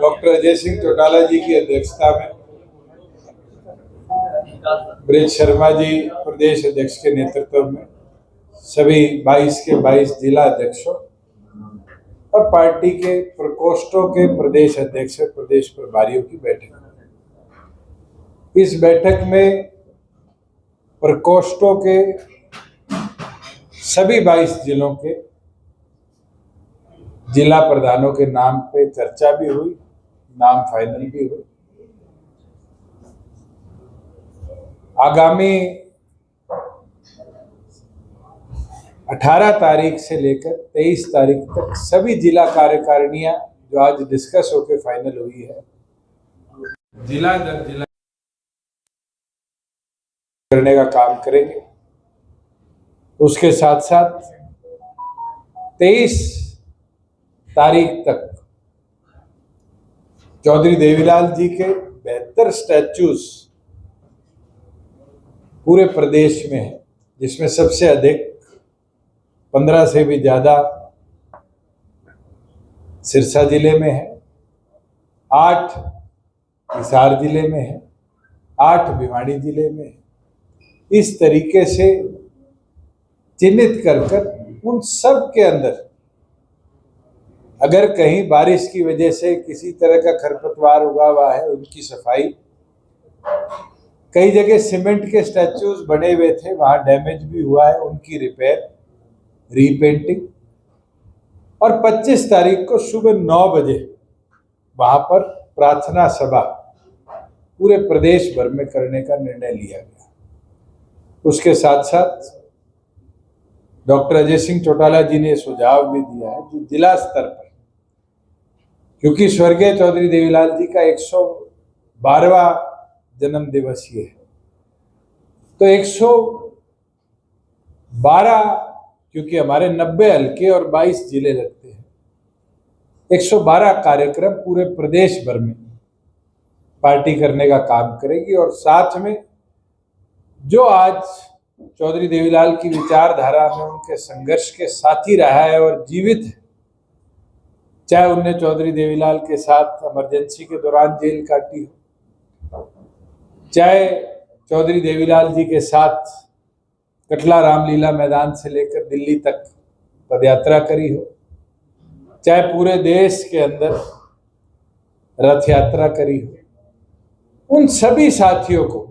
Doctor Ajay Singh Chautala जी की अध्यक्षता में ब्रिज शर्मा जी प्रदेश अध्यक्ष के नेतृत्व में सभी 22 के 22 जिला अध्यक्षों और पार्टी के प्रकोष्ठों के प्रदेश अध्यक्ष प्रदेश प्रभारियों की बैठक हुई। इस बैठक में प्रकोष्ठों के सभी 22 जिलों के जिला प्रधानों के नाम पे चर्चा भी हुई, नाम फाइनल भी हुई। आगामी 18 तारीख से लेकर 23 तारीख तक सभी जिला कार्यकारिणियां जो आज डिस्कस होकर फाइनल हुई है, जिला दर जिला करने का काम करेंगे। उसके साथ साथ 23 तारीख तक चौधरी देवीलाल जी के 72 स्टैच्यूज पूरे प्रदेश में है, जिसमें सबसे अधिक 15 से भी ज्यादा सिरसा जिले में है, 8 हिसार जिले में है, 8 भिवाड़ी जिले में है। इस तरीके से चिन्हित कर उन सब के अंदर अगर कहीं बारिश की वजह से किसी तरह का खरपतवार उगा हुआ है, उनकी सफाई, कई जगह सीमेंट के स्टैच्यूज बने हुए थे, वहां डैमेज भी हुआ है, उनकी रिपेयर, रीपेंटिंग। और 25 तारीख को सुबह 9 बजे वहां पर प्रार्थना सभा पूरे प्रदेश भर में करने का निर्णय लिया गया। उसके साथ साथ डॉक्टर अजय सिंह चौटाला जी ने सुझाव भी दिया है कि जिला स्तर पर, क्योंकि स्वर्गीय चौधरी देवीलाल जी का 112वां जन्म दिवस ये है, तो 112, क्योंकि हमारे 90 हल्के और 22 जिले लगते हैं, 112 कार्यक्रम पूरे प्रदेश भर में पार्टी करने का काम करेगी। और साथ में जो आज चौधरी देवीलाल की विचारधारा में उनके संघर्ष के साथी रहा है और जीवित है, चाहे उनने चौधरी देवीलाल के साथ इमरजेंसी के दौरान जेल काटी हो, चाहे चौधरी देवीलाल जी के साथ कटला रामलीला मैदान से लेकर दिल्ली तक पदयात्रा करी हो, चाहे पूरे देश के अंदर रथ यात्रा करी हो, उन सभी साथियों को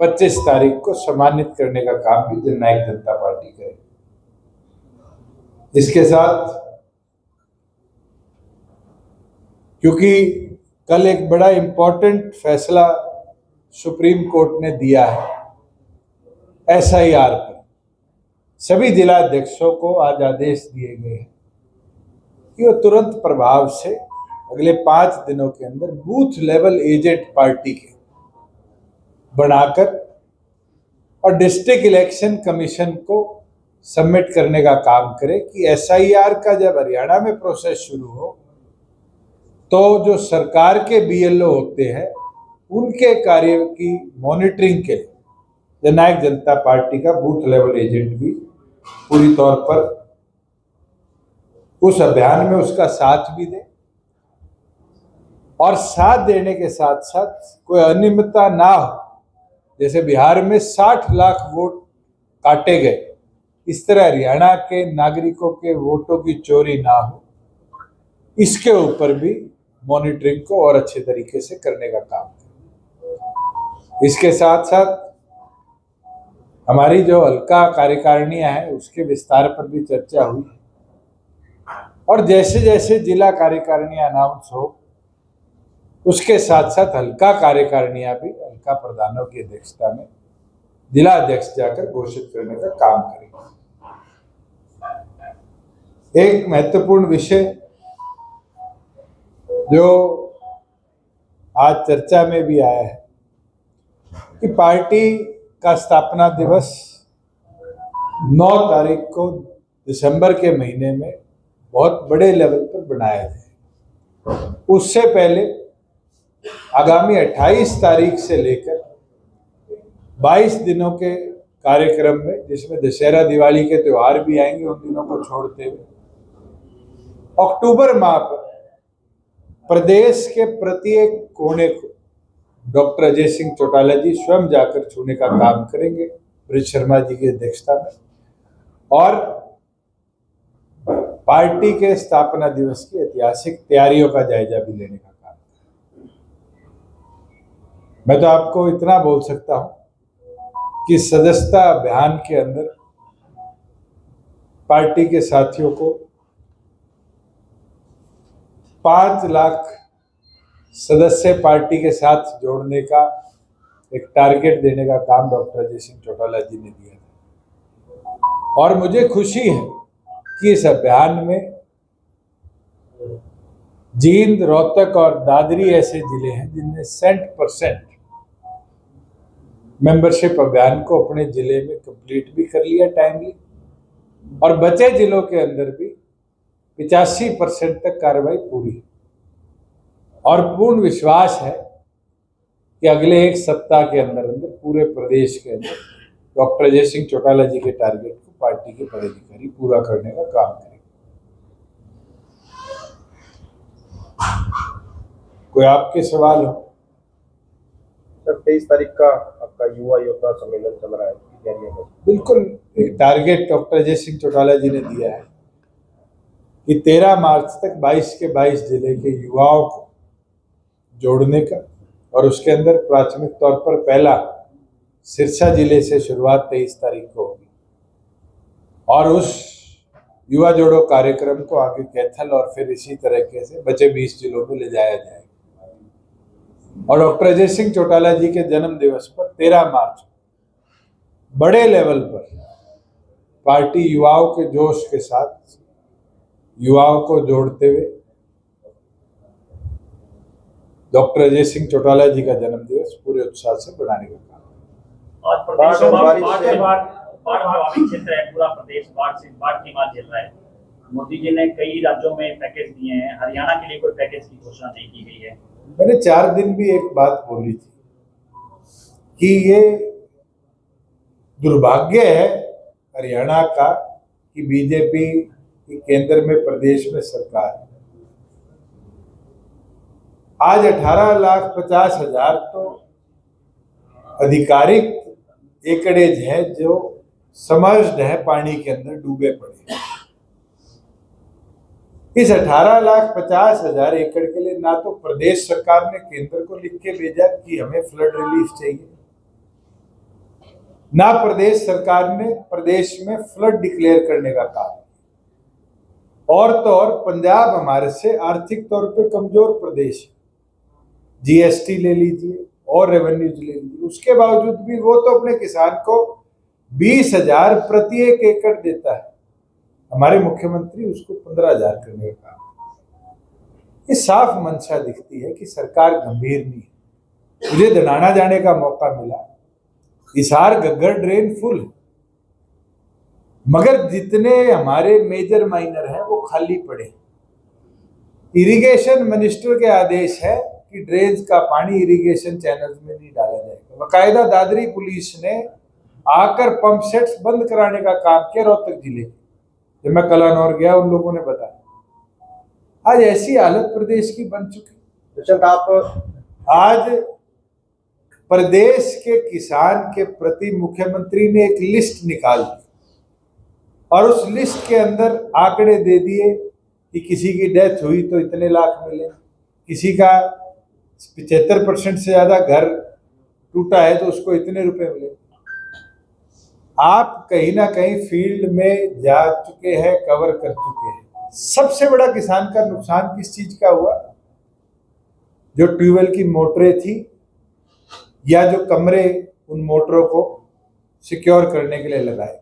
25 तारीख को सम्मानित करने का काम भी जननायक जनता पार्टी करेगी। इसके साथ, क्योंकि कल एक बड़ा इंपॉर्टेंट फैसला सुप्रीम कोर्ट ने दिया है SIR पर, सभी जिला अध्यक्षों को आज आदेश दिए गए हैं कि वो तुरंत प्रभाव से अगले 5 दिनों के अंदर बूथ लेवल एजेंट पार्टी के बनाकर और डिस्ट्रिक्ट इलेक्शन कमीशन को सबमिट करने का काम करे कि SIR का जब हरियाणा में प्रोसेस शुरू हो तो जो सरकार के BLO होते हैं उनके कार्य की मॉनिटरिंग के लिए जननायक जनता पार्टी का बूथ लेवल एजेंट भी पूरी तौर पर उस अभियान में उसका साथ भी दे, और साथ देने के साथ साथ कोई अनियमितता ना हो। जैसे बिहार में 60 लाख वोट काटे गए, इस तरह हरियाणा के नागरिकों के वोटों की चोरी ना हो, इसके ऊपर भी मॉनिटरिंग को और अच्छे तरीके से करने का काम करें। इसके साथ साथ हमारी जो हल्का कार्यकारिणियां हैं उसके विस्तार पर भी चर्चा हुई, और जैसे जैसे जिला कार्यकारिणियां अनाउंस हो उसके साथ साथ हल्का कार्यकारिणियां भी हल्का प्रधानों की अध्यक्षता में जिला अध्यक्ष जाकर घोषित करने का काम करेंगे। एक महत्वपूर्ण विषय जो आज चर्चा में भी आया है कि पार्टी का स्थापना दिवस 9 तारीख को दिसंबर के महीने में बहुत बड़े लेवल पर बनाया जाए। उससे पहले आगामी 28 तारीख से लेकर 22 दिनों के कार्यक्रम में, जिसमें दशहरा दिवाली के त्यौहार भी आएंगे, उन दिनों को छोड़ते हुए अक्टूबर माह पर प्रदेश के प्रत्येक कोने को डॉक्टर अजय सिंह चौटाला जी स्वयं जाकर छूने का काम करेंगे ब्रिज शर्मा जी की अध्यक्षता में, और पार्टी के स्थापना दिवस की ऐतिहासिक तैयारियों का जायजा भी लेने का काम करेंगे। मैं तो आपको इतना बोल सकता हूं कि सदस्यता अभियान के अंदर पार्टी के साथियों को 5 लाख सदस्य पार्टी के साथ जोड़ने का एक टारगेट देने का काम डॉक्टर अजय सिंह चौटाला जी ने दिया था। और मुझे खुशी है कि इस अभियान में जींद, रोहतक और दादरी ऐसे जिले हैं जिनने 100% मेंबरशिप अभियान को अपने जिले में कंप्लीट भी कर लिया टाइमली, और बचे जिलों के अंदर भी 85% तक कार्रवाई पूरी है। और पूर्ण विश्वास है कि अगले 1 सप्ताह के अंदर अंदर पूरे प्रदेश के अंदर डॉक्टर अजय सिंह चौटाला जी के टारगेट को पार्टी के पदाधिकारी पूरा करने का काम करेंगे। कोई आपके सवाल हो? सर 23 तारीख का आपका युवा योद्धा सम्मेलन चल रहा है, बिल्कुल एक टारगेट डॉक्टर अजय सिंह चौटाला जी ने दिया है कि 13 मार्च तक 22 के 22 जिले के युवाओं को जोड़ने का, और उसके अंदर प्राथमिक तौर पर पहला सिरसा जिले से शुरुआत 23 तारीख को होगी, और उस युवा जोड़ो कार्यक्रम को आगे कैथल और फिर इसी तरीके से बचे 20 जिलों में ले जाया जाएगा। और डॉक्टर अजय सिंह चौटाला जी के जन्म दिवस पर 13 मार्च बड़े लेवल पर पार्टी युवाओं के जोश के साथ युवाओं को जोड़ते हुए डॉक्टर अजय सिंह चौटाला जी का जन्म दिवस पूरे उत्साह से बनाने का काम। आज प्रदेश में बाढ़ प्रभावित क्षेत्र है, पूरा प्रदेश बाढ़ की मार झेल रहा है। मोदी जी ने कई राज्यों में पैकेज दिए हैं, हरियाणा के लिए कोई पैकेज की घोषणा नहीं की गई है। मैंने 4 दिन भी एक बात बोली थी कि ये दुर्भाग्य है हरियाणा का कि बीजेपी की केंद्र में प्रदेश में सरकार है। आज 18,50,000 तो आधिकारिक एकड़ेज है जो समर्ज्ड है, पानी के अंदर डूबे पड़े हैं। इस 18,50,000 एकड़ के लिए ना तो प्रदेश सरकार ने केंद्र को लिख के भेजा कि हमें फ्लड रिलीफ चाहिए, ना प्रदेश सरकार ने प्रदेश में फ्लड डिक्लेयर करने का काम। और तो और पंजाब हमारे से आर्थिक तौर पे कमजोर प्रदेश है, जीएसटी ले लीजिए और रेवेन्यू ले लीजिए, उसके बावजूद भी वो तो अपने किसान को 20,000 प्रति एकड़ देता है। हमारे मुख्यमंत्री उसको 15,000 करने का काम। ये साफ मंशा दिखती है कि सरकार गंभीर नहीं है। मुझे धनाना जाने का मौका मिला, हिसार घग्गर ड्रेन फुल है, मगर जितने हमारे मेजर माइनर हैं वो खाली पड़े। इरिगेशन मिनिस्टर के आदेश है कि ड्रेन्स का पानी इरिगेशन चैनल्स में नहीं डाला जाएगा। बाकायदा दादरी पुलिस ने आकर पंप सेट्स बंद कराने का काम किया रोहतक जिले के। जब मैं कलानौर गया उन लोगों ने बताया आज ऐसी हालत प्रदेश की बन चुकी। आप आज प्रदेश के किसान के प्रति मुख्यमंत्री ने एक लिस्ट निकाल दी और उस लिस्ट के अंदर आंकड़े दे दिए कि किसी की डेथ हुई तो इतने लाख मिले, किसी का 75% से ज्यादा घर टूटा है तो उसको इतने रुपए मिले। आप कहीं ना कहीं फील्ड में जा चुके हैं, कवर कर चुके हैं। सबसे बड़ा किसान का नुकसान किस चीज का हुआ? जो ट्यूबवेल की मोटरें थी या जो कमरे उन मोटरों को सिक्योर करने के लिए लगाए,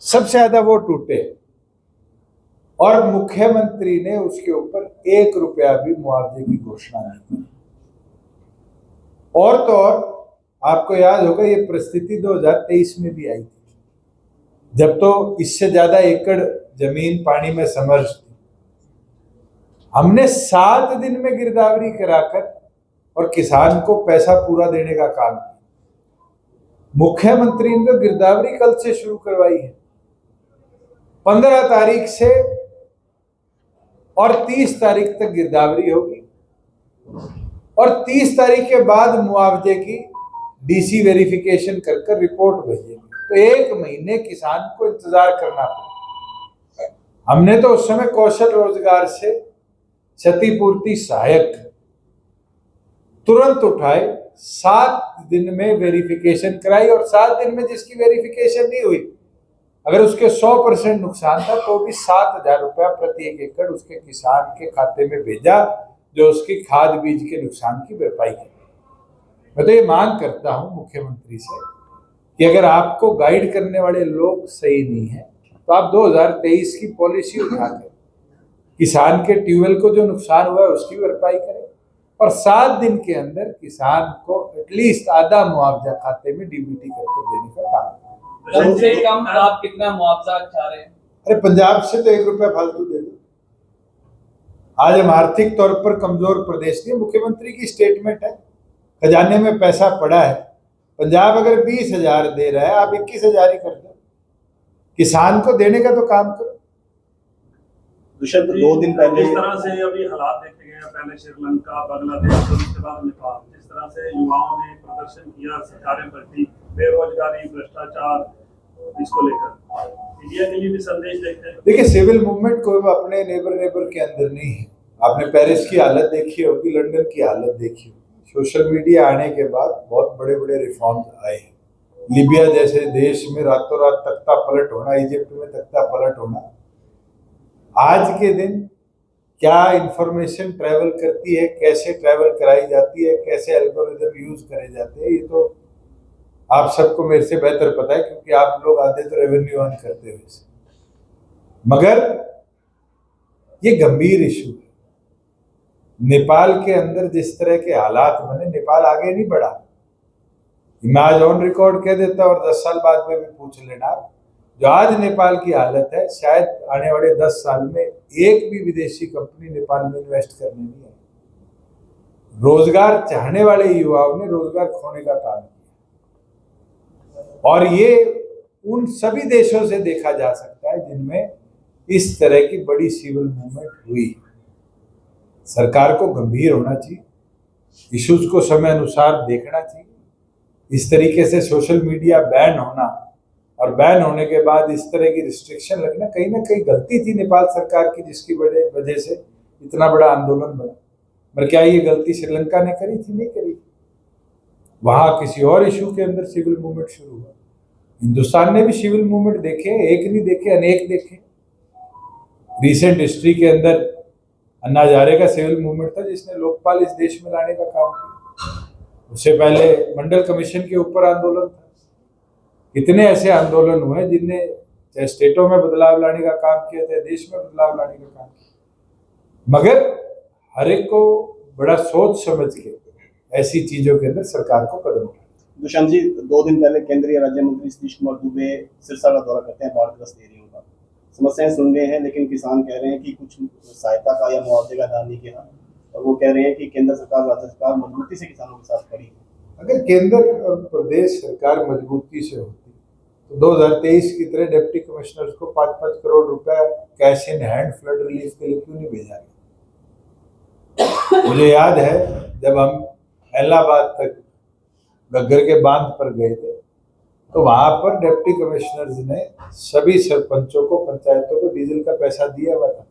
सबसे ज्यादा वो टूटे और मुख्यमंत्री ने उसके ऊपर 1 रुपया भी मुआवजे की घोषणा नहीं की। और तो और आपको याद होगा ये परिस्थिति 2023 में भी आई थी, जब तो इससे ज्यादा एकड़ जमीन पानी में समर्ज थी। हमने 7 दिन में गिरदावरी कराकर और किसान को पैसा पूरा देने का काम किया। मुख्यमंत्री ने तो गिरदावरी कल से शुरू करवाई है। 15 तारीख से और 30 तारीख तक गिरदावरी होगी और 30 तारीख के बाद मुआवजे की डीसी वेरिफिकेशन कर रिपोर्ट भेजेगी। तो 1 महीने किसान को इंतजार करना पड़ा। हमने तो उस समय कौशल रोजगार से क्षतिपूर्ति सहायक तुरंत उठाए, 7 दिन में वेरिफिकेशन कराई और 7 दिन में जिसकी वेरिफिकेशन नहीं हुई, अगर उसके 100% नुकसान था तो भी 7,000 रुपया प्रति 1 एकड़ उसके किसान के खाते में भेजा, जो उसकी खाद बीज के नुकसान की भरपाई की। मैं तो ये मांग करता हूं मुख्यमंत्री से कि अगर आपको गाइड करने वाले लोग सही नहीं है तो आप 2023 की पॉलिसी उठाकर किसान के ट्यूबवेल को जो नुकसान हुआ है उसकी भरपाई करें और 7 दिन के अंदर किसान को एटलीस्ट आधा मुआवजा खाते में डीबीटी करके देने का काम करें। कम से कम आप कितना मुआवजा चाह रहे हैं? अरे पंजाब से तो 1 रुपया फालतू दे दो। आज हम आर्थिक तौर पर कमजोर प्रदेश नहीं, मुख्यमंत्री की स्टेटमेंट है, खजाने में पैसा पड़ा है। पंजाब अगर 20,000 दे रहा है, आप 21,000 ही कर दो, किसान को देने का तो काम करो। दुष्यंत 2 दिन पहले जिस तरह से अभी हालात देखे गए हैं, पहले श्रीलंका, बांग्लादेश, उसके बाद नेपाल, जिस तरह से युवाओं ने प्रदर्शन किया सरकारें प्रति, बेरोजगारी, भ्रष्टाचार, इसको लेकर इंडिया के लिए भी संदेश देखते हैं। देखिए, सिविल मूवमेंट कोई अपने नेबर के अंदर नहीं है। आपने पेरिस की हालत देखी होगी, लंदन की हालत देखी होगी। सोशल मीडिया आने के बाद बहुत बड़े बड़े रिफॉर्म्स आए हैं। लीबिया जैसे देश में रातों रात तख्ता पलट होना, इजिप्ट में तख्ता पलट होना। आज के दिन क्या इंफॉर्मेशन ट्रैवल करती है, कैसे ट्रैवल कराई जाती है, कैसे एल्गोरिदम यूज करे जाते हैं, ये तो आप सबको मेरे से बेहतर पता है, क्योंकि आप लोग आते तो रेवेन्यू अर्न करते हुए से। मगर ये गंभीर इशू है। नेपाल के अंदर जिस तरह के हालात बने, नेपाल आगे नहीं बढ़ा। मैं आज ऑन रिकॉर्ड कह देता और 10 साल बाद में भी पूछ लेना, जो आज नेपाल की हालत है, शायद आने वाले 10 साल में एक भी विदेशी कंपनी नेपाल में इन्वेस्ट करने नहीं आई। रोजगार चाहने वाले युवाओं ने रोजगार खोने का काम किया और ये उन सभी देशों से देखा जा सकता है जिनमें इस तरह की बड़ी सिविल मूवमेंट हुई। सरकार को गंभीर होना चाहिए, इश्यूज को समय अनुसार देखना चाहिए। इस तरीके से सोशल मीडिया बैन होना और बैन होने के बाद इस तरह की रिस्ट्रिक्शन लगना कहीं ना कहीं गलती थी नेपाल सरकार की, जिसकी वजह से इतना बड़ा आंदोलन बना। पर क्या ये गलती श्रीलंका ने करी थी? नहीं करी। वहां किसी और इशू के अंदर सिविल मूवमेंट शुरू हुआ। हिंदुस्तान ने भी सिविल मूवमेंट देखे, एक नहीं देखे, अनेक देखे। रिसेंट हिस्ट्री के अंदर अन्ना हजारे का सिविल मूवमेंट था जिसने लोकपाल इस देश में लाने का काम किया। उससे पहले मंडल कमीशन के ऊपर आंदोलन था। कितने ऐसे आंदोलन हुए जिनने चाहे स्टेटों में बदलाव लाने का काम किया, चाहे देश में बदलाव लाने का काम किया। मगर हर एक को बड़ा सोच समझ के ऐसी चीजों के अंदर सरकार को कदम उठाना। दुष्यंत जी, 2 दिन पहले केंद्रीय राज्य मंत्री सतीश कुमार दुबे सिरसा का दौरा करते हैं बाढ़ग्रस्त एरियो का। समस्याएं सुन रहे हैं, लेकिन किसान कह रहे हैं कि कुछ सहायता का या मुआवजे का ऐलान नहीं किया और वो कह रहे हैं कि केंद्र सरकार, राज्य सरकार मजबूती से किसानों के साथ खड़ी है। अगर केंद्र और प्रदेश सरकार मजबूती से होती तो 2023 की तरह डिप्टी कमिश्नर्स को 5-5 करोड़ रुपया cash in hand flood relief के लिए क्यों नहीं भेजा गया? मुझे याद है जब हम इलाहाबाद तक घग्गर के बांध पर गए थे तो वहां पर डिप्टी कमिश्नर्स ने सभी सरपंचों को, पंचायतों को डीजल का पैसा दिया हुआ था।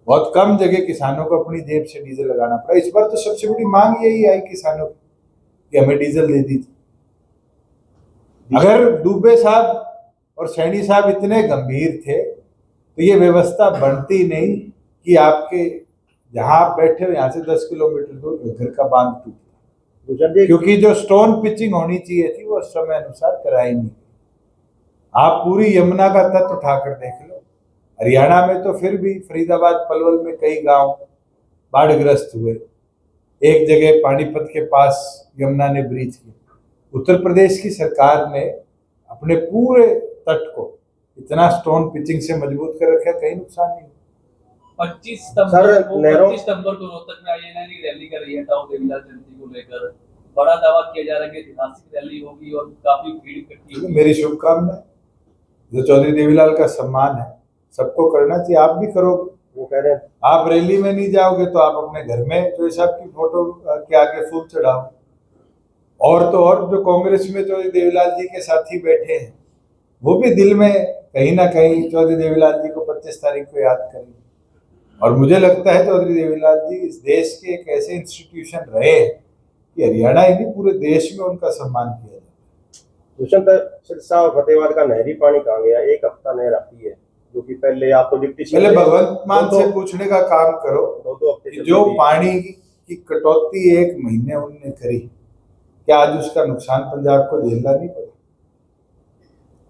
बहुत कम जगह किसानों को अपनी जेब से डीजल लगाना पड़ा। इस बार तो सबसे बड़ी मांग यही आई किसानों की कि हमें डीजल दे दीजिए। अगर दुबे साहब और सैनी साहब इतने गंभीर थे तो ये व्यवस्था बनती नहीं कि आपके जहां आप बैठे हो यहाँ से 10 किलोमीटर दूर घर का बांध टूटा, क्योंकि जो स्टोन पिचिंग होनी चाहिए थी वो समय अनुसार कराई नहीं। आप पूरी यमुना का तट उठाकर देख लो। हरियाणा में तो फिर भी फरीदाबाद, पलवल में कई गांव बाढ़ग्रस्त हुए। एक जगह पानीपत के पास यमुना ने ब्रीच किया। उत्तर प्रदेश की सरकार ने अपने पूरे तट को इतना स्टोन पिचिंग से मजबूत कर रखा, कहीं नुकसान नहीं। 25 सितंबर को रोहतक में आईएनए की रैली कर रही है ताऊ देवीलाल जयंती को लेकर। बड़ा दावा किया जा रहा है कि ऐतिहासिक रैली होगी और काफी भीड़ इकट्ठी होगी। मेरी शुभकामनाएं। जो चौधरी देवीलाल का सम्मान है सबको करना चाहिए, आप भी करोगे, वो कह रहे हैं आप रैली में नहीं जाओगे तो आप अपने घर में चौधरी साहब की फोटो के आगे फूल चढ़ाओ। और तो और जो कांग्रेस में चौधरी देवीलाल जी के साथी बैठे हैं वो भी दिल में कहीं ना कहीं चौधरी देवीलाल जी को 25 तारीख को याद करेंगे। और मुझे लगता है चौधरी देवीलाल जी इस देश के एक ऐसे इंस्टीट्यूशन रहे कि हरियाणा ही नहीं पूरे देश में उनका सम्मान किया जाता है। दुष्यंत सिरसा और फतेहाबाद का नहरी पानी कहाँ गया? एक हफ्ता नहर आती है, जो कि पहले आप तो डिप्टी पहले भगवंत मान से पूछने का काम करो दो हफ्ते कि जो पानी की कटौती 1 महीने उनने करी, क्या आज उसका नुकसान पंजाब को झेलना नहीं पड़ा?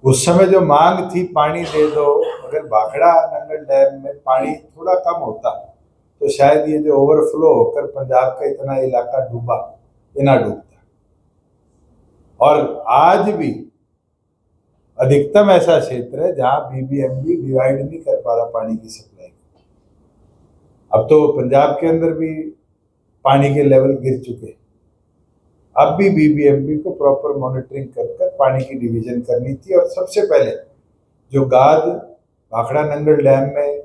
उस समय जो मांग थी पानी दे दो, अगर भाखड़ा नंगल डैम में पानी थोड़ा कम होता तो शायद ये जो ओवरफ्लो होकर पंजाब का इतना इलाका डूबा ये ना डूबता। और आज भी अधिकतम ऐसा क्षेत्र है जहां बीबीएमबी डिवाइड नहीं कर पा रहा पानी की सप्लाई। अब तो पंजाब के अंदर भी पानी के लेवल गिर चुके। अब भी बीबीएमबी को प्रॉपर मॉनिटरिंग कर पानी की डिवीजन करनी थी और सबसे पहले जो गाद भाखड़ा नंगल डैम में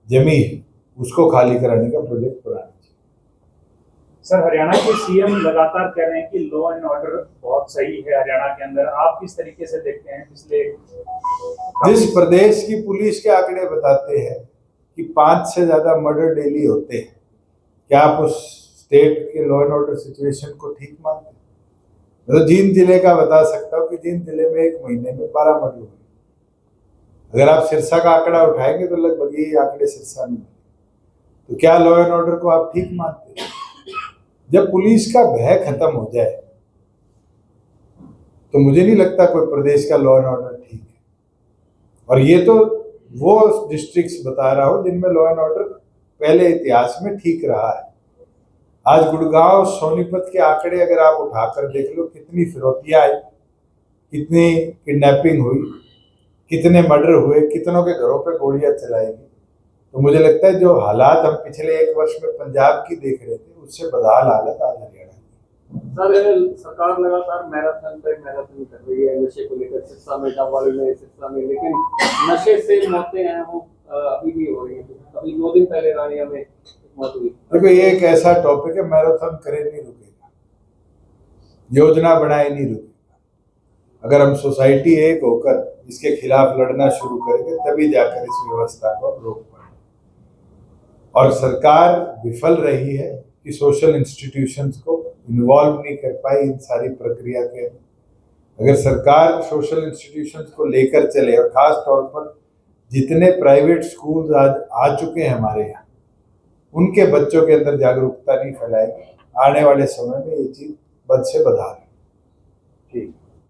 जमी है उसको खाली कराने का प्रोजेक्ट बनाना चाहिए। सर, हरियाणा के सीएम लगातार कह रहे हैं कि लॉ एंड ऑर्डर बहुत सही है हरियाणा के अंदर, आप किस तरीके से देखते हैं? पिछले जिस प्रदेश की पुलिस के आंकड़े बताते हैं कि 5 से ज्यादा मर्डर डेली होते हैं, क्या आप उस स्टेट के लॉ एंड ऑर्डर सिचुएशन को ठीक मानते हैं? मैं तो जींद जिले का बता सकता हूँ कि जींद जिले में 1 महीने में 12 मर्डर हुए। अगर आप सिरसा का आंकड़ा उठाएंगे तो लगभग यही आंकड़े सिरसा में। तो क्या लॉ एंड ऑर्डर को आप ठीक मानते हैं? जब पुलिस का भय खत्म हो जाए तो मुझे नहीं लगता कोई प्रदेश का लॉ एंड ऑर्डर ठीक है। और ये तो वो डिस्ट्रिक्ट्स बता रहा हूं जिनमें लॉ एंड ऑर्डर पहले इतिहास में ठीक रहा है। आज गुड़गांव सोनीपत के आंकड़े अगर आप उठाकर देख लो, कितनी फिरौतियां आई, कितनी किडनैपिंग हुई, कितने मर्डर हुए, कितनों के घरों पे गोलियां चलाई गई। तो मुझे लगता है जो हालात हम पिछले 1 वर्ष में पंजाब की देख रहे थे उससे बदहाल हालत आज हरियाणा की। सर, सरकार लगातार मैराथन कर रही है नशे को लेकर, सिरसा में डावाली में, सिरसा में, लेकिन नशे से मौतें हैं वो अभी भी हो रही है। अभी 2 दिन पहले रानिया में मौत हुई। देखो ये एक ऐसा टॉपिक है, मैराथन करे नहीं रुकेगा, योजना बनाए नहीं रुकेगा। अगर हम सोसाइटी एक होकर इसके खिलाफ लड़ना शुरू करेंगे तभी जाकर इस व्यवस्था को रोक पाएंगे। और सरकार विफल रही है कि सोशल इंस्टीट्यूशंस को इन्वॉल्व नहीं कर पाई इन सारी प्रक्रिया के। अगर सरकार सोशल इंस्टीट्यूशंस को लेकर चले और खास तौर पर जितने प्राइवेट स्कूल्स आज आ चुके हैं हमारे यहाँ, उनके बच्चों के अंदर जागरूकता नहीं फैलाएगी, आने वाले समय में ये चीज बद से बदहाल है।